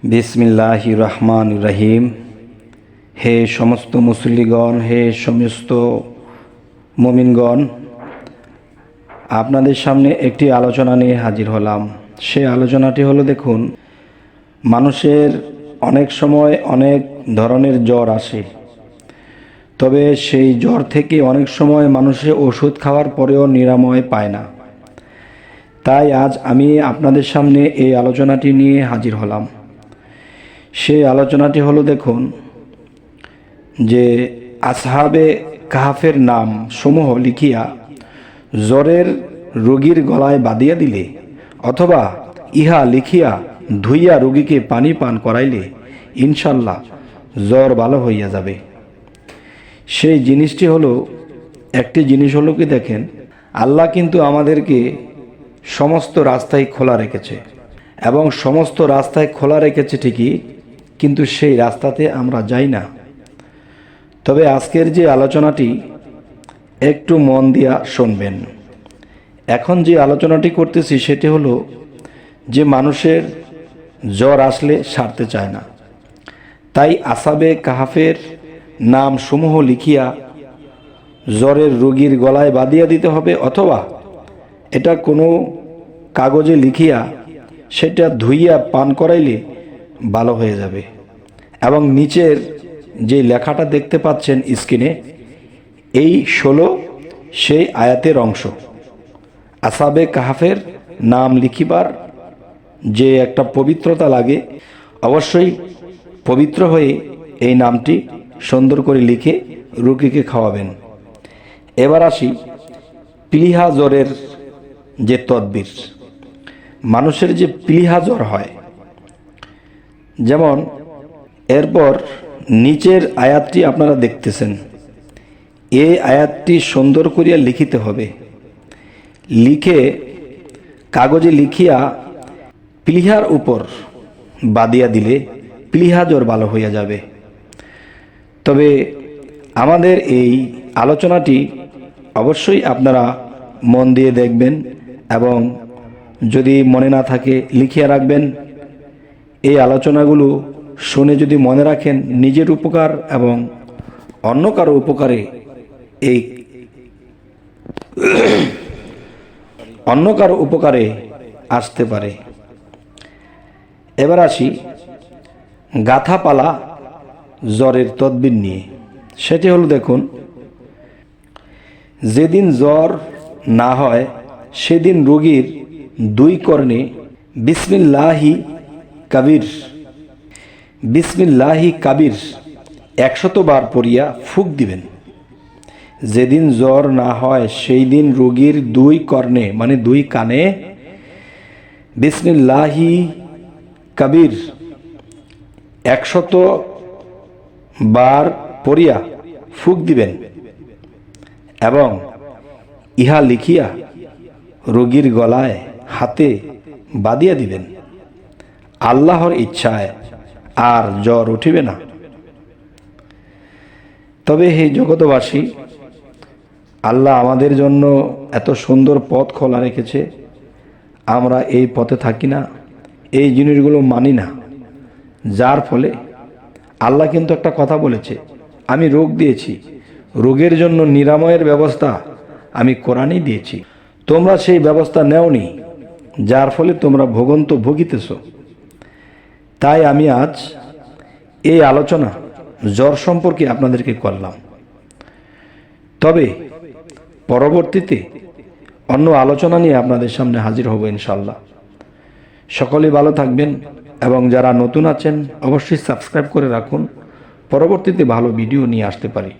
বিসমিল্লাহির রহমানির রহিম। হে সমস্ত মুসল্লিগণ, হে সমস্ত মুমিনগণ, আপনাদের সামনে একটি আলোচনা নিয়ে হাজির হলাম। সেই আলোচনাটি হলো, দেখুন, মানুষের অনেক সময় অনেক ধরনের জ্বর আসে, তবে সেই জ্বর থেকে অনেক সময় মানুষে ওষুধ খাওয়ার পরেও নিরাময় পায় না। তাই আজ আমি আপনাদের সামনে এই আলোচনাটি নিয়ে হাজির হলাম। সেই আলোচনাটি হলো, দেখুন, যে আসহাবে কাহাফের নাম সমূহ লিখিয়া জ্বরের রোগীর গলায় বাঁধিয়া দিলে অথবা ইহা লিখিয়া ধুইয়া রোগীকে পানি পান করাইলে ইনশাল্লাহ জ্বর ভালো হইয়া যাবে। সেই জিনিসটি হলো, একটি জিনিস হলো কি, দেখেন, আল্লাহ কিন্তু আমাদেরকে সমস্ত রাস্তায় খোলা রেখেছে, এবং সমস্ত রাস্তায় খোলা রেখেছে ঠিকই, কিন্তু সেই রাস্তাতে আমরা যাই না। তবে আজকের যে আলোচনাটি একটু মন দিয়া শুনবেন। এখন যে আলোচনাটি করতেছি সেটি হলো যে মানুষের জ্বর আসলে সারতে চায় না, তাই আসহাবে কাহাফের নাম সমূহ লিখিয়া জ্বরের রোগীর গলায় বাঁধিয়া দিতে হবে, অথবা এটা কোনো কাগজে লিখিয়া সেটা ধুইয়া পান করাইলে ভালো হয়ে যাবে। এবং নিচের যে লেখাটা দেখতে পাচ্ছেন স্ক্রিনে, এই 16 সেই আয়াতের অংশ। আসহাবে কাহাফের নাম লিখিবার যে একটা পবিত্রতা লাগে, অবশ্যই পবিত্র হয়ে এই নামটি সুন্দর করে লিখে রোগীকে খাওয়াবেন। এবার আসি প্লীহা জ্বরের যে তদবির। মানুষের যে প্লীহা জ্বর হয়, যেমন এরপর নিচের আয়াতটি আপনারা দেখতেছেন, এই আয়াতটি সুন্দর করিয়া লিখিতে হবে। লিখে কাগজে লিখিয়া প্লীহার উপর বাঁধিয়া দিলে প্লীহা জ্বর ভালো হইয়া যাবে। তবে আমাদের এই আলোচনাটি অবশ্যই আপনারা মন দিয়ে দেখবেন, এবং যদি মনে না থাকে লিখিয়া রাখবেন। এই আলোচনাগুলো শুনে যদি মনে রাখেন, নিজের উপকার এবং অন্য কারো উপকারে আসতে পারে। এবার আসি গাথাপালা জ্বরের তদবির নিয়ে। সেটি হলো, দেখুন, যেদিন জ্বর না হয় সেদিন রোগীর 2 কর্ণে বিসমিল্লাহি কাবির 100 বার পড়িয়া ফুঁক দিবেন। যেদিন জ্বর না হয় সেই দিন রোগীর 2 কর্ণে, মানে 2 কানে, বিসমিল্লাহি কাবির 100 বার পড়িয়া ফুঁক দিবেন, এবং ইহা লিখিয়া রোগীর গলায় হাতে বাঁধিয়া দিবেন। আল্লাহর ইচ্ছায় আর জ্বর উঠিবে না। তবে হে জগতবাসী, আল্লাহ আমাদের জন্য এত সুন্দর পথ খোলা রেখেছে, আমরা এই পথে থাকি না, এই জিনিসগুলো মানি না, যার ফলে আল্লাহ কিন্তু একটা কথা বলেছে, আমি রোগ দিয়েছি, রোগের জন্য নিরাময়ের ব্যবস্থা আমি কোরআনেই দিয়েছি, তোমরা সেই ব্যবস্থা নেওনি, যার ফলে তোমরা ভুগিতেছ। তাই আমি আজ এই আলোচনা জ্বর সম্পর্কে আপনাদেরকে করলাম। তবে পরবর্তীতে অন্য আলোচনা নিয়ে আপনাদের সামনে হাজির হব ইনশাল্লাহ। সকলে ভালো থাকবেন, এবং যারা নতুন আছেন অবশ্যই সাবস্ক্রাইব করে রাখুন, পরবর্তীতে ভালো ভিডিও নিয়ে আসতে পারি।